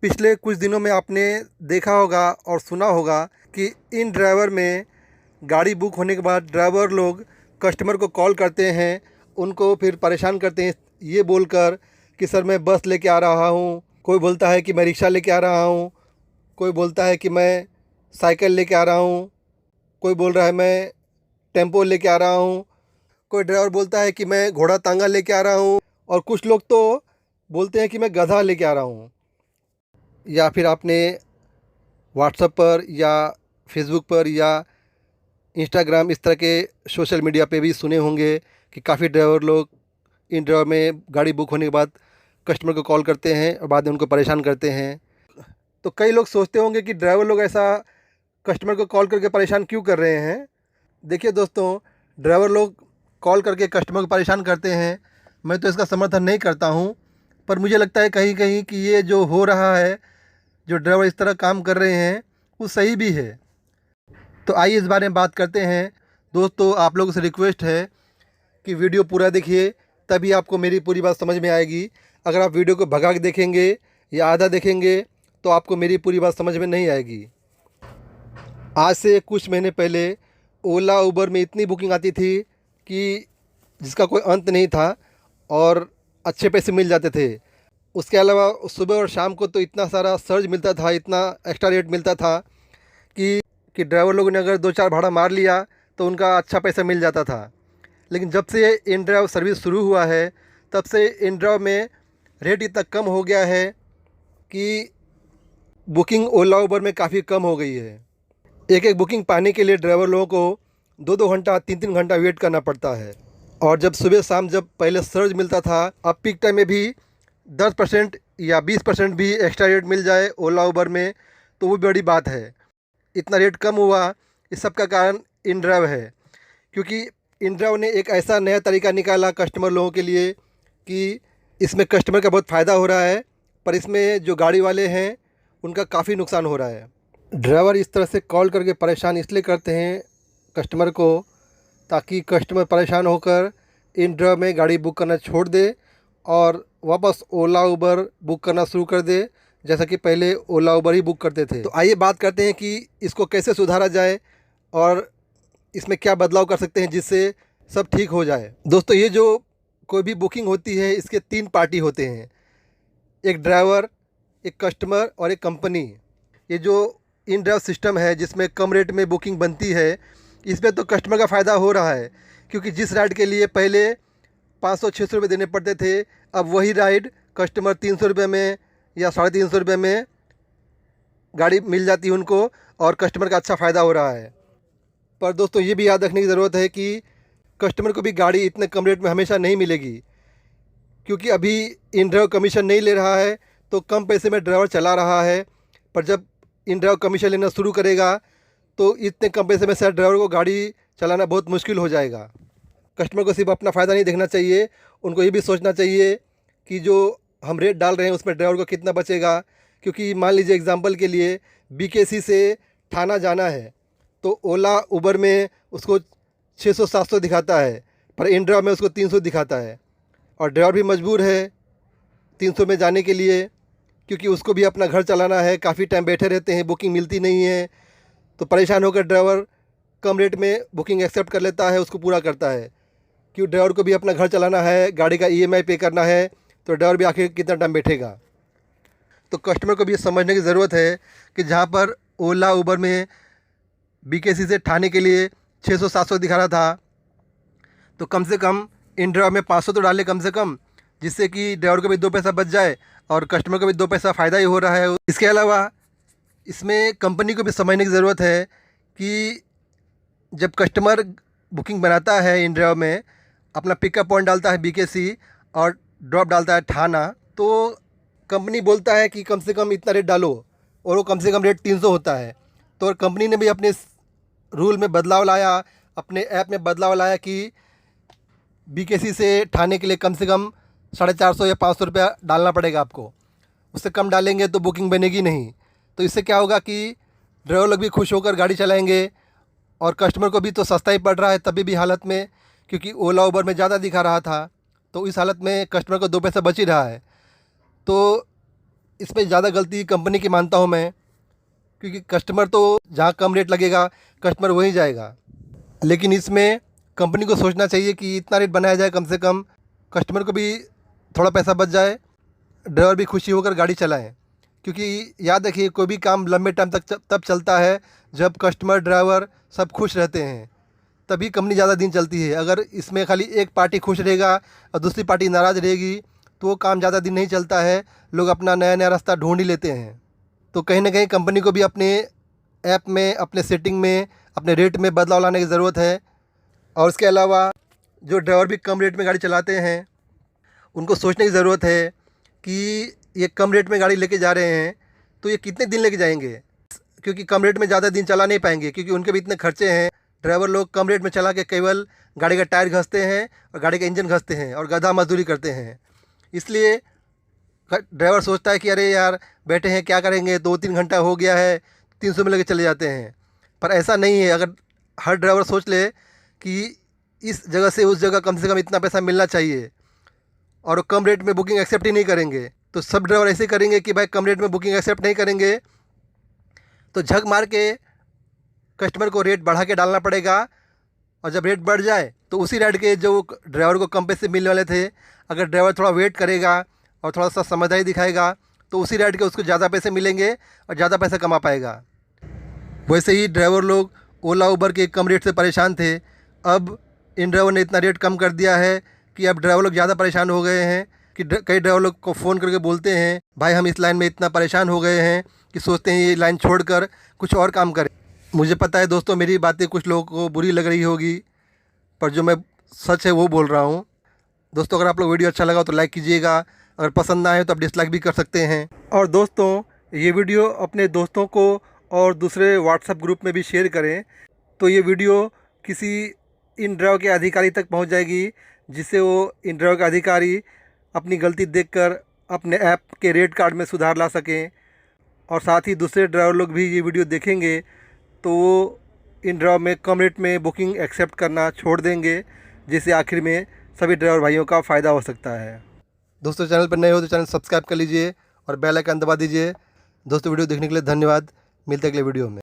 पिछले कुछ दिनों में आपने देखा होगा और सुना होगा कि इन ड्राइवर में गाड़ी बुक होने के बाद ड्राइवर लोग कस्टमर को कॉल करते हैं, उनको फिर परेशान करते हैं ये बोलकर कि सर मैं बस लेके आ रहा हूँ, कोई बोलता है कि मैं रिक्शा लेके आ रहा हूँ, कोई बोलता है कि मैं साइकिल लेके आ रहा हूँ, कोई बोल रहा है मैं टेम्पो लेके आ रहा हूँ, कोई ड्राइवर बोलता है कि मैं घोड़ा तांगा लेके आ रहा हूँ और कुछ लोग तो बोलते हैं कि मैं गधा लेके आ रहा हूँ। या फिर आपने व्हाट्सएप पर या फेसबुक पर या इंस्टाग्राम इस तरह के सोशल मीडिया पे भी सुने होंगे कि काफ़ी ड्राइवर लोग इन ड्राइवर में गाड़ी बुक होने के बाद कस्टमर को कॉल करते हैं और बाद में उनको परेशान करते हैं। तो कई लोग सोचते होंगे कि ड्राइवर लोग ऐसा कस्टमर को कॉल करके परेशान क्यों कर रहे हैं। देखिए दोस्तों, ड्राइवर लोग कॉल करके कस्टमर को परेशान करते हैं, मैं तो इसका समर्थन नहीं करता हूँ, पर मुझे लगता है कहीं कहीं कि ये जो हो रहा है, जो ड्राइवर इस तरह काम कर रहे हैं, वो सही भी है। तो आइए इस बारे में बात करते हैं। दोस्तों, आप लोगों से रिक्वेस्ट है कि वीडियो पूरा देखिए, तभी आपको मेरी पूरी बात समझ में आएगी। अगर आप वीडियो को भगा के देखेंगे या आधा देखेंगे तो आपको मेरी पूरी बात समझ में नहीं आएगी। आज से कुछ महीने पहले ओला उबर में इतनी बुकिंग आती थी कि जिसका कोई अंत नहीं था और अच्छे पैसे मिल जाते थे। उसके अलावा सुबह और शाम को तो इतना सारा सर्ज मिलता था, इतना एक्स्ट्रा रेट मिलता था कि ड्राइवर लोगों ने अगर 2-4 भाड़ा मार लिया तो उनका अच्छा पैसा मिल जाता था। लेकिन जब से इन ड्राइव सर्विस शुरू हुआ है, तब से इन ड्राइव में रेट इतना कम हो गया है कि बुकिंग ओला उबर में काफ़ी कम हो गई है। एक एक बुकिंग पाने के लिए ड्राइवर लोगों को 2-2 घंटा 3-3 घंटा वेट करना पड़ता है। और जब सुबह शाम जब पहले सर्ज मिलता था, अब पीक टाइम में भी 10% या 20% भी एक्स्ट्रा रेट मिल जाए ओला उबर में तो वो बड़ी बात है। इतना रेट कम हुआ, इस सब का कारण इन ड्राइव है, क्योंकि इन ड्राइव ने एक ऐसा नया तरीका निकाला कस्टमर लोगों के लिए कि इसमें कस्टमर का बहुत फ़ायदा हो रहा है, पर इसमें जो गाड़ी वाले हैं उनका काफ़ी नुकसान हो रहा है। ड्राइवर इस तरह से कॉल करके परेशान इसलिए करते हैं कस्टमर को, ताकि कस्टमर परेशान होकर इन ड्राइव में गाड़ी बुक करना छोड़ दे और वापस ओला उबर बुक करना शुरू कर दे, जैसा कि पहले ओला उबर ही बुक करते थे। तो आइए बात करते हैं कि इसको कैसे सुधारा जाए और इसमें क्या बदलाव कर सकते हैं जिससे सब ठीक हो जाए। दोस्तों, ये जो कोई भी बुकिंग होती है इसके 3 पार्टी होते हैं, एक ड्राइवर, एक कस्टमर और एक कंपनी। ये जो इन ड्राइव सिस्टम है जिसमें कम रेट में बुकिंग बनती है, इसमें तो कस्टमर का फ़ायदा हो रहा है, क्योंकि जिस राइड के लिए पहले 500-600 रुपये देने पड़ते थे, अब वही राइड कस्टमर 300 रुपये में या 350 रुपये में गाड़ी मिल जाती है उनको और कस्टमर का अच्छा फ़ायदा हो रहा है। पर दोस्तों, ये भी याद रखने की ज़रूरत है कि कस्टमर को भी गाड़ी इतने कम रेट में हमेशा नहीं मिलेगी, क्योंकि अभी इन ड्राइवर कमीशन नहीं ले रहा है तो कम पैसे में ड्राइवर चला रहा है, पर जब इन ड्राइवर कमीशन लेना शुरू करेगा तो इतने कम पैसे में शायद ड्राइवर को गाड़ी चलाना बहुत मुश्किल हो जाएगा। कस्टमर को सिर्फ अपना फ़ायदा नहीं देखना चाहिए, उनको ये भी सोचना चाहिए कि जो हम रेट डाल रहे हैं उसमें ड्राइवर को कितना बचेगा। क्योंकि मान लीजिए एग्जांपल के लिए बीकेसी से थाना जाना है तो ओला उबर में उसको 600-700 दिखाता है, पर इन ड्राइव में उसको 300 दिखाता है और ड्राइवर भी मजबूर है 300 में जाने के लिए, क्योंकि उसको भी अपना घर चलाना है, काफ़ी टाइम बैठे रहते हैं, बुकिंग मिलती नहीं है, तो परेशान होकर ड्राइवर कम रेट में बुकिंग एक्सेप्ट कर लेता है, उसको पूरा करता है। क्योंकि ड्राइवर को भी अपना घर चलाना है, गाड़ी का ईएमआई पे करना है, तो ड्राइवर भी आखिर कितना टाइम बैठेगा। तो कस्टमर को भी ये समझने की ज़रूरत है कि जहाँ पर ओला उबर में बीकेसी से थाने के लिए 600-700 दिखा रहा था, तो कम से कम इन ड्राइवर में 500 तो डाले कम से कम, जिससे कि ड्राइवर को भी 2 पैसा बच जाए और कस्टमर को भी 2 पैसा फ़ायदा ही हो रहा है। इसके अलावा इसमें कंपनी को भी समझने की ज़रूरत है कि जब कस्टमर बुकिंग बनाता है इन ड्राइव में, अपना पिकअप पॉइंट डालता है बीकेसी और ड्रॉप डालता है थाना, तो कंपनी बोलता है कि कम से कम इतना रेट डालो और वो कम से कम रेट 300 होता है। तो कंपनी ने भी अपने रूल में बदलाव लाया, अपने ऐप में बदलाव लाया कि बीकेसी से थाने के लिए कम से कम 450 या 500 रुपया डालना पड़ेगा आपको, उससे कम डालेंगे तो बुकिंग बनेगी नहीं। तो इससे क्या होगा कि ड्राइवर लोग भी खुश होकर गाड़ी चलाएंगे और कस्टमर को भी तो सस्ता ही पड़ रहा है तभी भी हालत में, क्योंकि ओला उबर में ज़्यादा दिखा रहा था, तो इस हालत में कस्टमर को 2 पैसा बच ही रहा है। तो इसमें ज़्यादा गलती कंपनी की मानता हूँ मैं, क्योंकि कस्टमर तो जहाँ कम रेट लगेगा कस्टमर वहीं जाएगा। लेकिन इसमें कंपनी को सोचना चाहिए कि इतना रेट बनाया जाए, कम से कम कस्टमर को भी थोड़ा पैसा बच जाए, ड्राइवर भी खुशी होकर गाड़ी चलाएं। क्योंकि याद रखिए, कोई भी काम लंबे टाइम तक तब चलता है जब कस्टमर, ड्राइवर सब खुश रहते हैं, तभी कंपनी ज़्यादा दिन चलती है। अगर इसमें खाली एक पार्टी खुश रहेगा और दूसरी पार्टी नाराज़ रहेगी तो वो काम ज़्यादा दिन नहीं चलता है, लोग अपना नया नया रास्ता ढूंढ ही लेते हैं। तो कहीं ना कहीं कंपनी को भी अपने ऐप में, अपने सेटिंग में, अपने रेट में बदलाव लाने की ज़रूरत है। और इसके अलावा जो ड्राइवर भी कम रेट में गाड़ी चलाते हैं उनको सोचने की ज़रूरत है कि ये कम रेट में गाड़ी लेके जा रहे हैं तो ये कितने दिन लेके जाएंगे, क्योंकि कम रेट में ज़्यादा दिन चला नहीं पाएंगे, क्योंकि उनके भी इतने खर्चे हैं। ड्राइवर लोग कम रेट में चला के केवल गाड़ी का टायर घसते हैं और गाड़ी का इंजन घसते हैं और गधा मजदूरी करते हैं। इसलिए ड्राइवर सोचता है कि अरे यार बैठे हैं क्या करेंगे, 2-3 घंटा हो गया है, 300 में लेके चले जाते हैं। पर ऐसा नहीं है। अगर हर ड्राइवर सोच ले कि इस जगह से उस जगह कम से कम इतना पैसा मिलना चाहिए और कम रेट में बुकिंग एक्सेप्ट ही नहीं करेंगे, तो सब ड्राइवर ऐसे करेंगे कि भाई कम रेट में बुकिंग एक्सेप्ट नहीं करेंगे तो झक मार के कस्टमर को रेट बढ़ा के डालना पड़ेगा। और जब रेट बढ़ जाए तो उसी रेट के जो ड्राइवर को कम पैसे मिलने वाले थे, अगर ड्राइवर थोड़ा वेट करेगा और थोड़ा सा समझदारी दिखाएगा तो उसी रेट के उसको ज़्यादा पैसे मिलेंगे और ज़्यादा पैसा कमा पाएगा। वैसे ही ड्राइवर लोग ओला उबर के कम रेट से परेशान थे, अब इन ड्राइवर ने इतना रेट कम कर दिया है कि अब ड्राइवर लोग ज़्यादा परेशान हो गए हैं कि कई ड्राइवर लोग को फ़ोन करके बोलते हैं भाई हम इस लाइन में इतना परेशान हो गए हैं कि सोचते हैं ये लाइन छोड़कर कुछ और काम करें। मुझे पता है दोस्तों, मेरी बातें कुछ लोगों को बुरी लग रही होगी, पर जो मैं सच है वो बोल रहा हूँ। दोस्तों, अगर आप लोग वीडियो अच्छा लगा तो लाइक कीजिएगा, अगर पसंद ना आए तो आप डिसलाइक भी कर सकते हैं। और दोस्तों, ये वीडियो अपने दोस्तों को और दूसरे व्हाट्सएप ग्रुप में भी शेयर करें, तो ये वीडियो किसी इन ड्राइवर के अधिकारी तक पहुंच जाएगी, जिससे वो इन ड्राइवर का अधिकारी अपनी गलती देखकर अपने ऐप के रेट कार्ड में सुधार ला सकें। और साथ ही दूसरे ड्राइवर लोग भी ये वीडियो देखेंगे तो वो इन ड्राइवर में कम रेट में बुकिंग एक्सेप्ट करना छोड़ देंगे, जिससे आखिर में सभी ड्राइवर भाइयों का फ़ायदा हो सकता है। दोस्तों, चैनल पर नए हो तो चैनल सब्सक्राइब कर लीजिए और बेल आइकन दबा दीजिए। दोस्तों, वीडियो देखने के लिए धन्यवाद। मिलते हैं अगले वीडियो में।